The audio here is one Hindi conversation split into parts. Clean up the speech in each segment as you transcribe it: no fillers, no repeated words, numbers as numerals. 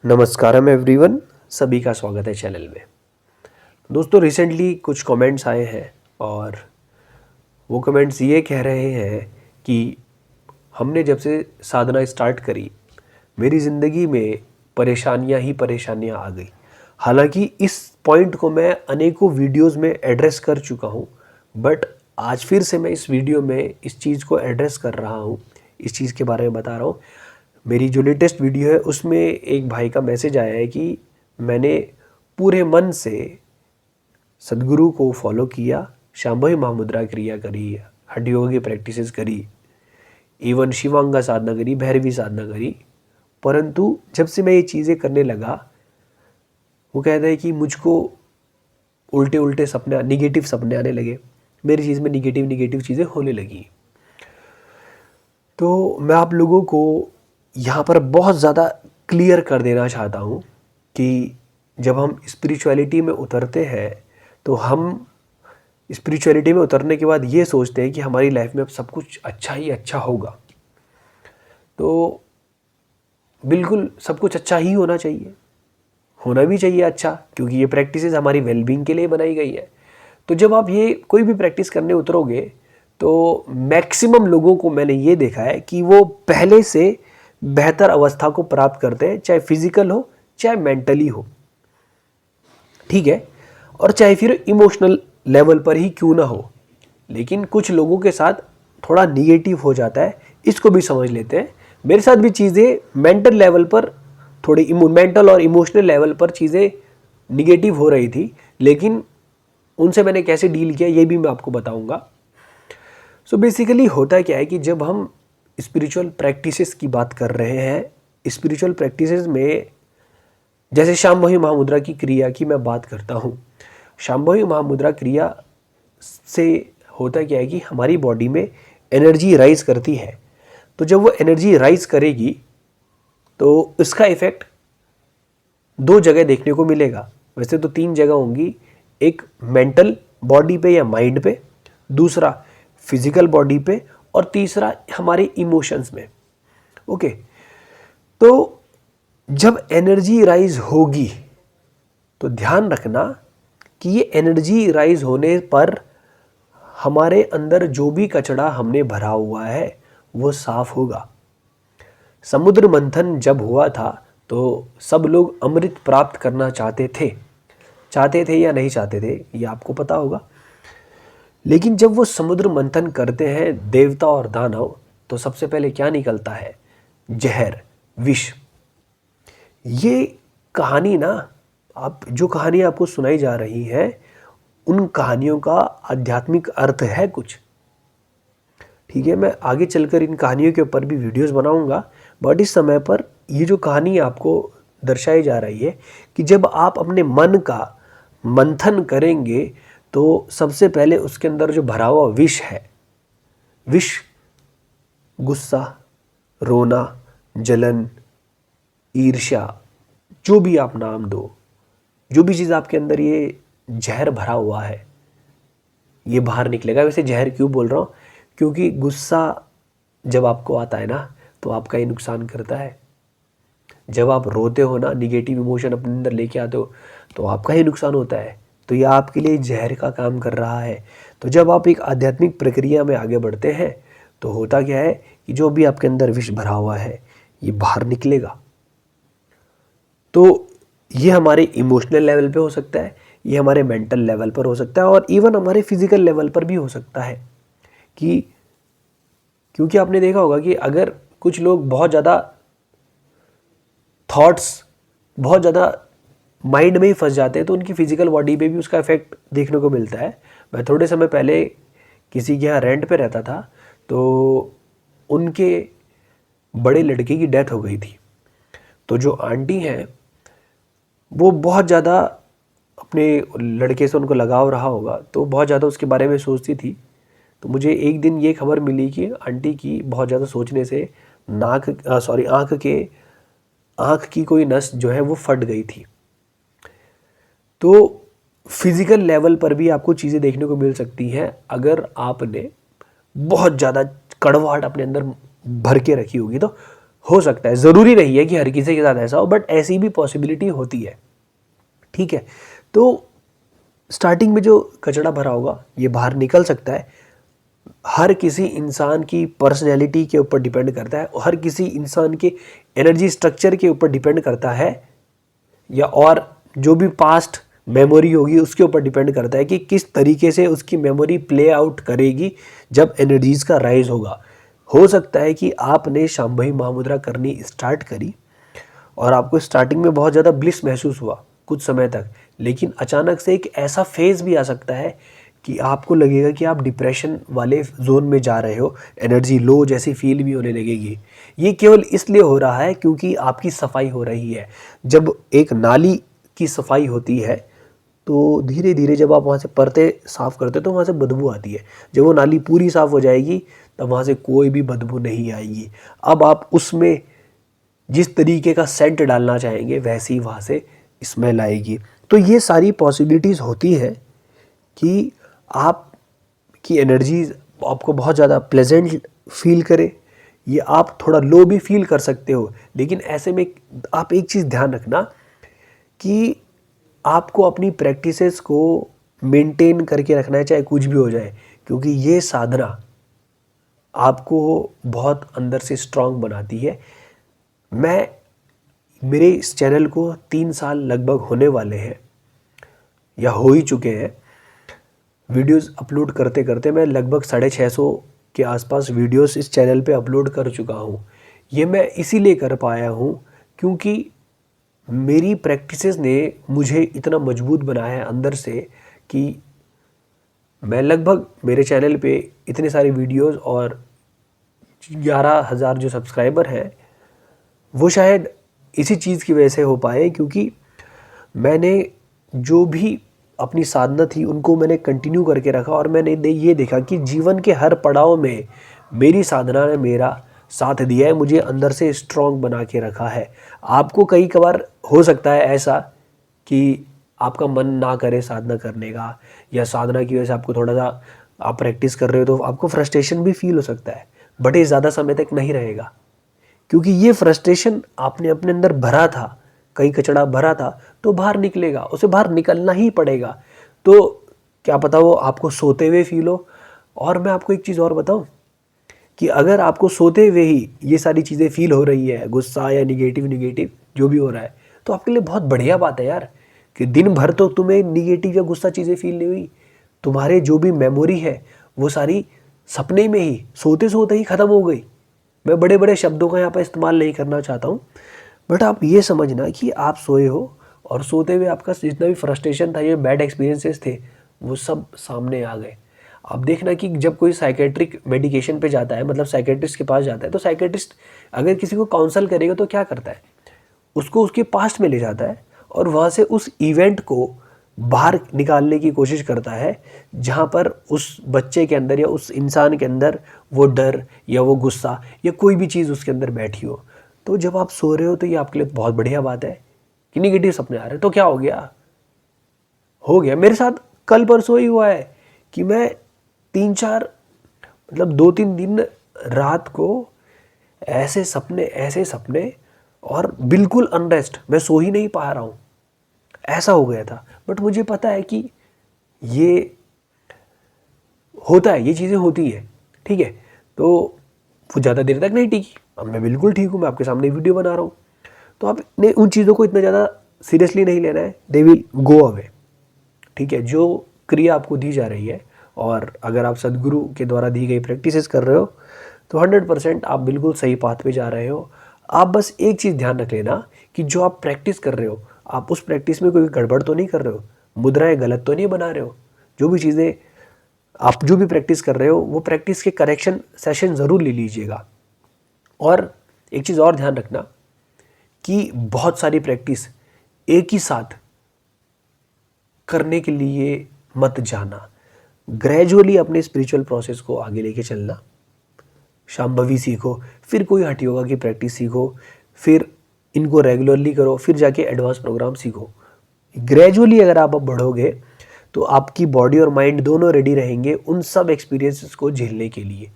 नमस्कारम एवरीवन, सभी का स्वागत है चैनल में। दोस्तों, रिसेंटली कुछ कमेंट्स आए हैं और वो कमेंट्स ये कह रहे हैं कि हमने जब से साधना स्टार्ट करी मेरी ज़िंदगी में परेशानियां ही परेशानियां आ गई। हालांकि इस पॉइंट को मैं अनेकों वीडियोस में एड्रेस कर चुका हूं, बट आज फिर से मैं इस वीडियो में इस चीज़ को एड्रेस कर रहा हूं, इस चीज़ के बारे में बता रहा हूं। मेरी जो लेटेस्ट वीडियो है उसमें एक भाई का मैसेज आया है कि मैंने पूरे मन से सदगुरु को फॉलो किया, शांभवी महामुद्रा क्रिया करी, हठ योग की प्रैक्टिसेस करी, इवन शिवांगा साधना करी, भैरवी साधना करी, परंतु जब से मैं ये चीज़ें करने लगा, वो कहता है कि मुझको उल्टे उल्टे सपने, निगेटिव सपने आने लगे, मेरी चीज़ में निगेटिव चीज़ें होने लगी। तो मैं आप लोगों को यहाँ पर बहुत ज़्यादा क्लियर कर देना चाहता हूँ कि जब हम स्पिरिचुअलिटी में उतरते हैं तो हम स्पिरिचुअलिटी में उतरने के बाद ये सोचते हैं कि हमारी लाइफ में अब सब कुछ अच्छा ही अच्छा होगा। तो बिल्कुल सब कुछ अच्छा ही होना चाहिए, होना भी चाहिए अच्छा, क्योंकि ये प्रैक्टिसेस हमारी वेलबींग के लिए बनाई गई है। तो जब आप ये कोई भी प्रैक्टिस करने उतरोगे तो मैक्सिमम लोगों को मैंने ये देखा है कि वो पहले से बेहतर अवस्था को प्राप्त करते हैं, चाहे फिजिकल हो चाहे मेंटली हो, ठीक है, और चाहे फिर इमोशनल लेवल पर ही क्यों ना हो। लेकिन कुछ लोगों के साथ थोड़ा निगेटिव हो जाता है, इसको भी समझ लेते हैं। मेरे साथ भी चीज़ें मेंटल लेवल पर, थोड़ी मेंटल और इमोशनल लेवल पर चीज़ें निगेटिव हो रही थी, लेकिन उनसे मैंने कैसे डील किया ये भी मैं आपको बताऊंगा। सो बेसिकली होता क्या है कि जब हम स्पिरिचुअल प्रैक्टिसेस की बात कर रहे हैं, स्पिरिचुअल प्रैक्टिसेस में जैसे शांभवी महामुद्रा की क्रिया की मैं बात करता हूँ। शांभवी महामुद्रा क्रिया से होता क्या है कि हमारी बॉडी में एनर्जी राइज करती है। तो जब वो एनर्जी राइज करेगी तो इसका इफेक्ट दो जगह देखने को मिलेगा। वैसे तो तीन जगह होंगी, एक मेंटल बॉडी पे या माइंड पे, दूसरा फिजिकल बॉडी पे, और तीसरा हमारे इमोशंस में। ओके, तो जब एनर्जी राइज होगी तो ध्यान रखना कि ये एनर्जी राइज होने पर हमारे अंदर जो भी कचरा हमने भरा हुआ है वो साफ होगा। समुद्र मंथन जब हुआ था तो सब लोग अमृत प्राप्त करना चाहते थे या नहीं चाहते थे ये आपको पता होगा। लेकिन जब वो समुद्र मंथन करते हैं देवता और दानव, तो सबसे पहले क्या निकलता है? जहर, विष। ये कहानी ना, आप जो कहानी आपको सुनाई जा रही है उन कहानियों का आध्यात्मिक अर्थ है कुछ, ठीक है। मैं आगे चलकर इन कहानियों के ऊपर भी वीडियोस बनाऊंगा, बट इस समय पर ये जो कहानी आपको दर्शाई जा रही है कि जब आप अपने मन का मंथन करेंगे तो सबसे पहले उसके अंदर जो भरा हुआ विष है, विष, गुस्सा, रोना, जलन, ईर्ष्या, जो भी आप नाम दो, जो भी चीज़ आपके अंदर ये जहर भरा हुआ है ये बाहर निकलेगा। वैसे जहर क्यों बोल रहा हूँ? क्योंकि गुस्सा जब आपको आता है ना तो आपका ही नुकसान करता है। जब आप रोते हो ना, निगेटिव इमोशन अपने अंदर लेके आते हो, तो आपका ही नुकसान होता है। तो यह आपके लिए जहर का काम कर रहा है। तो जब आप एक आध्यात्मिक प्रक्रिया में आगे बढ़ते हैं तो होता क्या है कि जो भी आपके अंदर विष भरा हुआ है ये बाहर निकलेगा। तो ये हमारे इमोशनल लेवल पे हो सकता है, ये हमारे मेंटल लेवल पर हो सकता है, और इवन हमारे फिजिकल लेवल पर भी हो सकता है। कि क्योंकि आपने देखा होगा कि अगर कुछ लोग बहुत ज़्यादा थॉट्स, बहुत ज़्यादा माइंड में ही फंस जाते हैं तो उनकी फिजिकल बॉडी पे भी उसका इफेक्ट देखने को मिलता है। मैं थोड़े समय पहले किसी के यहाँ रेंट पे रहता था, तो उनके बड़े लड़के की डेथ हो गई थी। तो जो आंटी हैं वो बहुत ज़्यादा अपने लड़के से उनको लगाव रहा होगा, तो बहुत ज़्यादा उसके बारे में सोचती थी। तो मुझे एक दिन ये खबर मिली कि आंटी की बहुत ज़्यादा सोचने से आँख की कोई नस जो है वो फट गई थी। तो फिजिकल लेवल पर भी आपको चीज़ें देखने को मिल सकती हैं अगर आपने बहुत ज़्यादा कड़वाहट अपने अंदर भर के रखी होगी। तो हो सकता है, ज़रूरी नहीं है कि हर किसी के साथ ऐसा हो, बट ऐसी भी पॉसिबिलिटी होती है। ठीक है, तो स्टार्टिंग में जो कचरा भरा होगा ये बाहर निकल सकता है। हर किसी इंसान की पर्सनैलिटी के ऊपर डिपेंड करता है, हर किसी इंसान के एनर्जी स्ट्रक्चर के ऊपर डिपेंड करता है, या और जो भी पास्ट मेमोरी होगी उसके ऊपर डिपेंड करता है कि किस तरीके से उसकी मेमोरी प्ले आउट करेगी जब एनर्जीज का राइज होगा। हो सकता है कि आपने शांभवी महामुद्रा करनी स्टार्ट करी और आपको स्टार्टिंग में बहुत ज़्यादा ब्लिस महसूस हुआ कुछ समय तक, लेकिन अचानक से एक ऐसा फेज़ भी आ सकता है कि आपको लगेगा कि आप डिप्रेशन वाले जोन में जा रहे हो, एनर्जी लो जैसी फील भी होने लगेगी। ये केवल इसलिए हो रहा है क्योंकि आपकी सफाई हो रही है। जब एक नाली की सफाई होती है तो धीरे धीरे जब आप वहाँ से परतें साफ़ करते हो तो वहाँ से बदबू आती है। जब वो नाली पूरी साफ़ हो जाएगी तब वहाँ से कोई भी बदबू नहीं आएगी। अब आप उसमें जिस तरीके का सेंट डालना चाहेंगे वैसी वहाँ से स्मेल आएगी। तो ये सारी पॉसिबिलिटीज़ होती है कि आपकी एनर्जी आपको बहुत ज़्यादा प्लेजेंट फील करे, ये आप थोड़ा लो भी फील कर सकते हो। लेकिन ऐसे में आप एक चीज़ ध्यान रखना कि आपको अपनी प्रैक्टिसेस को मेंटेन करके रखना है चाहे कुछ भी हो जाए, क्योंकि ये साधना आपको बहुत अंदर से स्ट्रांग बनाती है। मेरे इस चैनल को 3 साल लगभग होने वाले हैं या हो ही चुके हैं। वीडियोस अपलोड करते करते मैं लगभग 650 के आसपास वीडियोस इस चैनल पे अपलोड कर चुका हूँ। ये मैं इसीलिए कर पाया हूँ क्योंकि मेरी प्रैक्टिसेस ने मुझे इतना मजबूत बनाया है अंदर से कि मैं लगभग मेरे चैनल पे इतने सारे वीडियोस और 11,000 जो सब्सक्राइबर हैं वो शायद इसी चीज़ की वजह से हो पाए, क्योंकि मैंने जो भी अपनी साधना थी उनको मैंने कंटिन्यू करके रखा और मैंने ये देखा कि जीवन के हर पड़ाव में मेरी साधना ने मेरा साथ दिया है, मुझे अंदर से स्ट्रांग बना के रखा है। आपको कई कबार हो सकता है ऐसा कि आपका मन ना करे साधना करने का, या साधना की वजह से आपको थोड़ा सा आप प्रैक्टिस कर रहे हो तो आपको फ्रस्ट्रेशन भी फील हो सकता है, बट ये ज़्यादा समय तक नहीं रहेगा, क्योंकि ये फ्रस्ट्रेशन आपने अपने अंदर भरा था, कहीं कचड़ा भरा था तो बाहर निकलेगा, उसे बाहर निकलना ही पड़ेगा। तो क्या पता वो आपको सोते हुए फील हो। और मैं आपको एक चीज़ और बताऊं कि अगर आपको सोते हुए ही ये सारी चीज़ें फील हो रही है, गुस्सा या निगेटिव जो भी हो रहा है, तो आपके लिए बहुत बढ़िया बात है यार कि दिन भर तो तुम्हें निगेटिव या गुस्सा चीज़ें फील नहीं हुई। तुम्हारे जो भी मेमोरी है वो सारी सपने में ही सोते सोते ही ख़त्म हो गई। मैं बड़े बड़े शब्दों का यहाँ पर इस्तेमाल नहीं करना चाहता हूँ, बट आप ये समझना कि आप सोए हो और सोते हुए आपका जितना भी फ्रस्ट्रेशन था, ये बैड एक्सपीरियंसेस थे, वो सब सामने आ गए। आप देखना कि जब कोई साइकेट्रिक मेडिकेशन पे जाता है, मतलब साइकेट्रिस्ट के पास जाता है, तो साइकेट्रिस्ट अगर किसी को काउंसल करेगा तो क्या करता है, उसको उसके पास्ट में ले जाता है और वहाँ से उस इवेंट को बाहर निकालने की कोशिश करता है जहाँ पर उस बच्चे के अंदर या उस इंसान के अंदर वो डर या वो गुस्सा या कोई भी चीज़ उसके अंदर बैठी हो। तो जब आप सो रहे हो तो ये आपके लिए बहुत बढ़िया बात है कि निगेटिव सपने आ रहे हैं, तो क्या हो गया। मेरे साथ कल परसों ही हुआ है कि मैं 3-4 मतलब 2-3 दिन रात को ऐसे सपने और बिल्कुल अनरेस्ट, मैं सो ही नहीं पा रहा हूँ, ऐसा हो गया था। बट मुझे पता है कि ये होता है, ये चीज़ें होती है, ठीक है। तो वो ज़्यादा देर तक नहीं टिकी, अब मैं बिल्कुल ठीक हूँ, मैं आपके सामने वीडियो बना रहा हूँ। तो आपने उन चीज़ों को इतना ज़्यादा सीरियसली नहीं लेना है, दे विल गो अवे, ठीक है। जो क्रिया आपको दी जा रही है और अगर आप सदगुरु के द्वारा दी गई प्रैक्टिसेस कर रहे हो तो 100% आप बिल्कुल सही पाथ पे जा रहे हो। आप बस एक चीज़ ध्यान रख लेना कि जो आप प्रैक्टिस कर रहे हो, आप उस प्रैक्टिस में कोई गड़बड़ तो नहीं कर रहे हो, मुद्राएं गलत तो नहीं बना रहे हो। जो भी चीज़ें आप जो भी प्रैक्टिस कर रहे हो वो प्रैक्टिस के करेक्शन सेशन ज़रूर ले लीजिएगा। और एक चीज़ और ध्यान रखना कि बहुत सारी प्रैक्टिस एक ही साथ करने के लिए मत जाना, ग्रेजुअली अपने स्पिरिचुअल प्रोसेस को आगे लेके चलना। शांभवी सीखो, फिर कोई हठ योगा की प्रैक्टिस सीखो, फिर इनको रेगुलरली करो, फिर जाके एडवांस प्रोग्राम सीखो। ग्रेजुअली अगर आप बढ़ोगे तो आपकी बॉडी और माइंड दोनों रेडी रहेंगे उन सब एक्सपीरियंसेस को झेलने के लिए।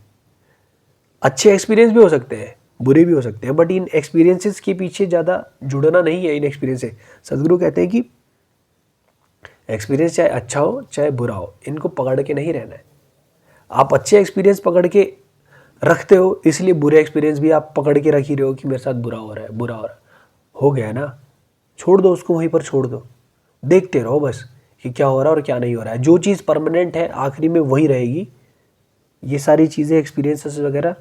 अच्छे एक्सपीरियंस भी हो सकते हैं, बुरे भी हो सकते हैं, बट इन एक्सपीरियंसेस के पीछे ज़्यादा जुड़ना नहीं है इन एक्सपीरियंस से। सदगुरु कहते हैं कि एक्सपीरियंस चाहे अच्छा हो चाहे बुरा हो, इनको पकड़ के नहीं रहना है। आप अच्छे एक्सपीरियंस पकड़ के रखते हो, इसलिए बुरे एक्सपीरियंस भी आप पकड़ के रख ही रहे हो कि मेरे साथ बुरा हो रहा है, बुरा हो रहा है। हो गया ना, छोड़ दो उसको, वहीं पर छोड़ दो, देखते रहो बस कि क्या हो रहा है और क्या नहीं हो रहा है। जो चीज़ परमानेंट है आखिरी में वही रहेगी। ये सारी चीज़ें, एक्सपीरियंसेस वगैरह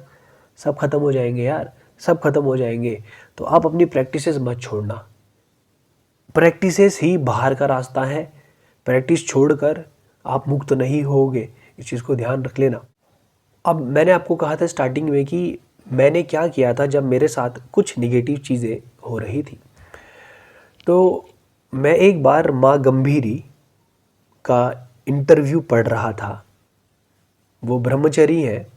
सब खत्म हो जाएंगे यार, सब खत्म हो जाएंगे। तो आप अपनी प्रैक्टिसेस मत छोड़ना, प्रैक्टिसेस ही बाहर का रास्ता है। प्रैक्टिस छोड़कर आप मुक्त नहीं होगे, इस चीज़ को ध्यान रख लेना। अब मैंने आपको कहा था स्टार्टिंग में कि मैंने क्या किया था जब मेरे साथ कुछ निगेटिव चीज़ें हो रही थी। तो मैं एक बार माँ गंभीरी का इंटरव्यू पढ़ रहा था। वो ब्रह्मचारी है,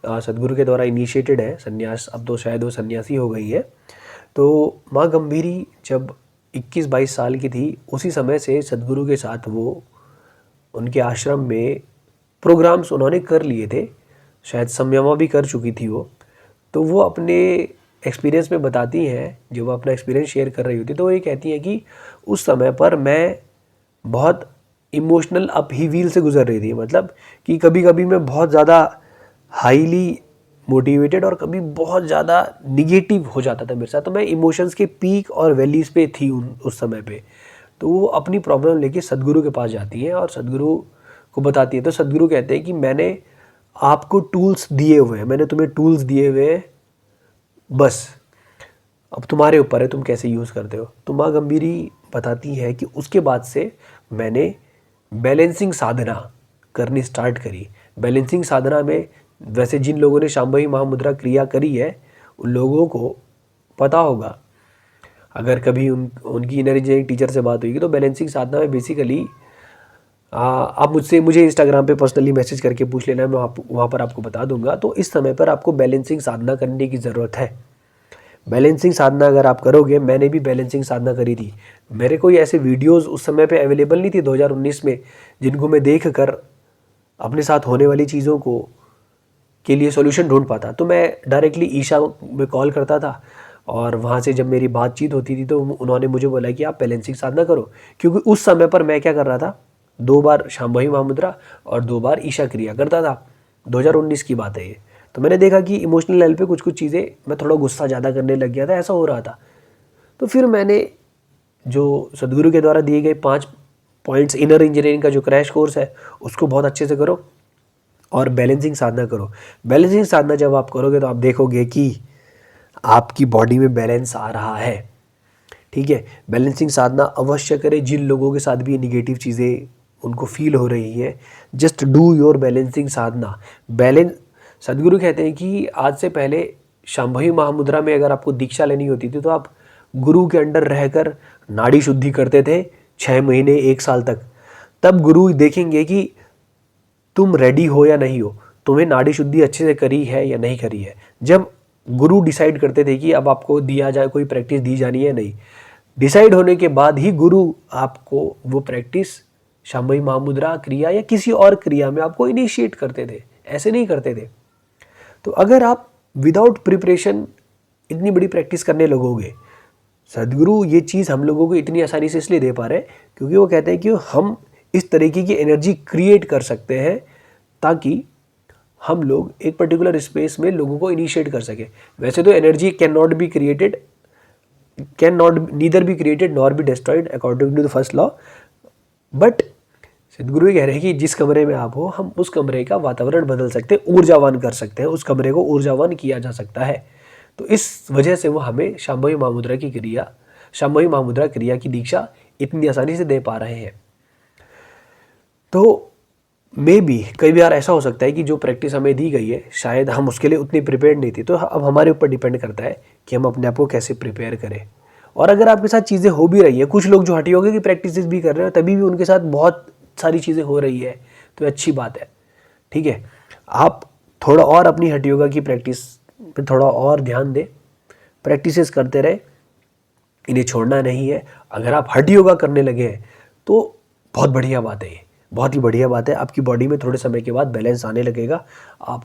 सदगुरु के द्वारा इनिशिएटेड है, संन्यास, अब तो शायद वो सन्यासी हो गई है। तो माँ गंभीरी जब 21-22 साल की थी, उसी समय से सदगुरु के साथ वो उनके आश्रम में प्रोग्राम्स उन्होंने कर लिए थे, शायद समयमा भी कर चुकी थी वो। तो वो अपने एक्सपीरियंस में बताती हैं, जब वो अपना एक्सपीरियंस शेयर कर रही होती तो वो ये कहती हैं कि उस समय पर मैं बहुत इमोशनल अपहीविल से गुजर रही थी। मतलब कि कभी कभी मैं बहुत ज़्यादा हाईली मोटिवेटेड और कभी बहुत ज़्यादा निगेटिव हो जाता था मेरे साथ। तो मैं इमोशंस के पीक और वैलीज़ पे थी उस समय पे। तो वो अपनी प्रॉब्लम लेके सदगुरु के पास जाती है और सदगुरु को बताती है। तो सदगुरु कहते हैं कि मैंने आपको टूल्स दिए हुए हैं, मैंने तुम्हें टूल्स दिए हुए हैं, बस अब तुम्हारे ऊपर है तुम कैसे यूज़ करते हो। तो माँ गंभीरी बताती है कि उसके बाद से मैंने बैलेंसिंग साधना करनी स्टार्ट करी। बैलेंसिंग साधना में वैसे जिन लोगों ने शांभवी महामुद्रा क्रिया करी है उन लोगों को पता होगा, अगर कभी उनकी एनर्जेटिक टीचर से बात हुई तो बैलेंसिंग साधना में बेसिकली आप मुझे इंस्टाग्राम पे पर्सनली मैसेज करके पूछ लेना, मैं वहाँ पर आपको बता दूंगा। तो इस समय पर आपको बैलेंसिंग साधना करने की ज़रूरत है। बैलेंसिंग साधना अगर आप करोगे, मैंने भी बैलेंसिंग साधना करी थी। मेरे कोई ऐसे वीडियोस उस समय पे अवेलेबल नहीं थी 2019 में जिनको मैं देख कर अपने साथ होने वाली चीज़ों को के लिए सॉल्यूशन ढूंढ पाता। तो मैं डायरेक्टली ईशा में कॉल करता था और वहाँ से जब मेरी बातचीत होती थी तो उन्होंने मुझे बोला कि आप बैलेंसिंग साधना करो। क्योंकि उस समय पर मैं क्या कर रहा था, 2 बार शांभवी महामुद्रा और 2 बार ईशा क्रिया करता था। 2019 की बात है ये। तो मैंने देखा कि इमोशनल लेवल पे कुछ कुछ चीज़ें मैं थोड़ा गुस्सा ज़्यादा करने लग गया था, ऐसा हो रहा था। तो फिर मैंने जो सदगुरु के द्वारा दिए गए 5 पॉइंट्स इनर इंजीनियरिंग का जो क्रैश कोर्स है उसको बहुत अच्छे से करो और बैलेंसिंग साधना करो। बैलेंसिंग साधना जब आप करोगे तो आप देखोगे कि आपकी बॉडी में बैलेंस आ रहा है। ठीक है, बैलेंसिंग साधना अवश्य करें। जिन लोगों के साथ भी निगेटिव चीज़ें उनको फील हो रही है, just do your balancing Sadhana. Balance, सदगुरु कहते हैं कि आज से पहले शांभवी महामुद्रा में अगर आपको दीक्षा लेनी होती थी तो आप गुरु के अंडर रहकर नाड़ी शुद्धि करते थे 6 महीने 1 साल तक। तब गुरु देखेंगे कि तुम रेडी हो या नहीं हो, तुम्हें नाड़ी शुद्धि अच्छे से करी है या नहीं करी है। जब गुरु डिसाइड करते थे कि अब आपको दिया जाए, कोई प्रैक्टिस दी जानी है नहीं, डिसाइड होने के बाद ही गुरु आपको वो प्रैक्टिस शांभवी महामुद्रा क्रिया या किसी और क्रिया में आपको इनिशिएट करते थे, ऐसे नहीं करते थे। तो अगर आप विदाउट प्रिपरेशन इतनी बड़ी प्रैक्टिस करने लगोगे, सदगुरु ये चीज़ हम लोगों को इतनी आसानी से इसलिए दे पा रहे हैं क्योंकि वो कहते हैं कि हम इस तरीके की एनर्जी क्रिएट कर सकते हैं ताकि हम लोग एक पर्टिकुलर स्पेस में लोगों को इनिशिएट कर सके। वैसे तो energy can not neither be created nor be destroyed according to the first law, but Sadhguru ये कह रहे हैं कि जिस कमरे में आप हो, हम उस कमरे का वातावरण बदल सकते हैं, ऊर्जावान कर सकते हैं, उस कमरे को ऊर्जावान किया जा सकता है। तो इस वजह से वो हमें शांभवी महामुद्रा क्रिया की दीक्षा इतनी आसानी से दे पा रहे हैं। तो मे बी कई बार ऐसा हो सकता है कि जो प्रैक्टिस हमें दी गई है शायद हम उसके लिए उतनी प्रिपेयर नहीं थी। तो अब हमारे ऊपर डिपेंड करता है कि हम अपने आप को कैसे प्रिपेयर करें। और अगर आपके साथ चीज़ें हो भी रही है, कुछ लोग जो हठी योगा की प्रैक्टिस भी कर रहे हैं तभी भी उनके साथ बहुत सारी चीज़ें हो रही है, तो अच्छी बात है। ठीक है, आप थोड़ा और अपनी हठी योगा की प्रैक्टिस पे थोड़ा और ध्यान दें, प्रैक्टिसेस करते रहे, इन्हें छोड़ना नहीं है। अगर आप हठी योगा करने लगे हैं तो बहुत बढ़िया बात है, ये बहुत ही बढ़िया बात है। आपकी बॉडी में थोड़े समय के बाद बैलेंस आने लगेगा, आप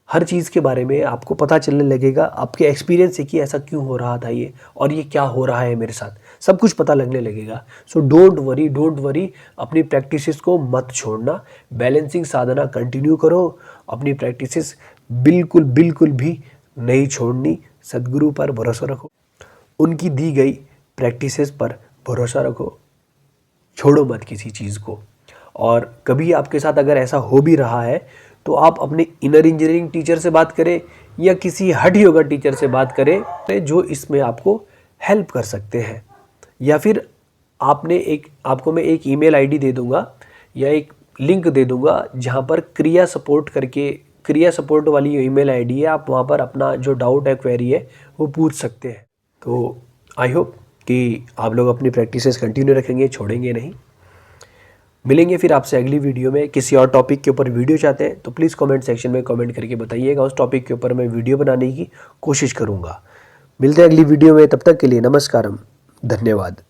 हर चीज़ के बारे में आपको पता चलने लगेगा, आपके एक्सपीरियंस से कि ऐसा क्यों हो रहा था ये और ये क्या हो रहा है मेरे साथ, सब कुछ पता लगने लगेगा। सो डोंट वरी, अपनी प्रैक्टिसेस को मत छोड़ना, बैलेंसिंग साधना कंटिन्यू करो, अपनी प्रैक्टिसेस बिल्कुल बिल्कुल भी नहीं छोड़नी। सद्गुरु पर भरोसा रखो, उनकी दी गई प्रैक्टिसेस पर भरोसा रखो, छोड़ो मत किसी चीज़ को। और कभी आपके साथ अगर ऐसा हो भी रहा है तो आप अपने इनर इंजीनियरिंग टीचर से बात करें या किसी हठ योगा टीचर से बात करें जो इसमें आपको हेल्प कर सकते हैं। या फिर आपको मैं एक ईमेल आईडी दे दूंगा या एक लिंक दे दूंगा जहां पर क्रिया सपोर्ट वाली ईमेल आईडी है, आप वहां पर अपना जो डाउट है, क्वेरी है, वो पूछ सकते हैं। तो आई होप कि आप लोग अपनी प्रैक्टिसेस कंटिन्यू रखेंगे, छोड़ेंगे नहीं। मिलेंगे फिर आपसे अगली वीडियो में। किसी और टॉपिक के ऊपर वीडियो चाहते हैं तो प्लीज़ कमेंट सेक्शन में कमेंट करके बताइएगा, उस टॉपिक के ऊपर मैं वीडियो बनाने की कोशिश करूँगा। मिलते हैं अगली वीडियो में, तब तक के लिए नमस्कारम, धन्यवाद।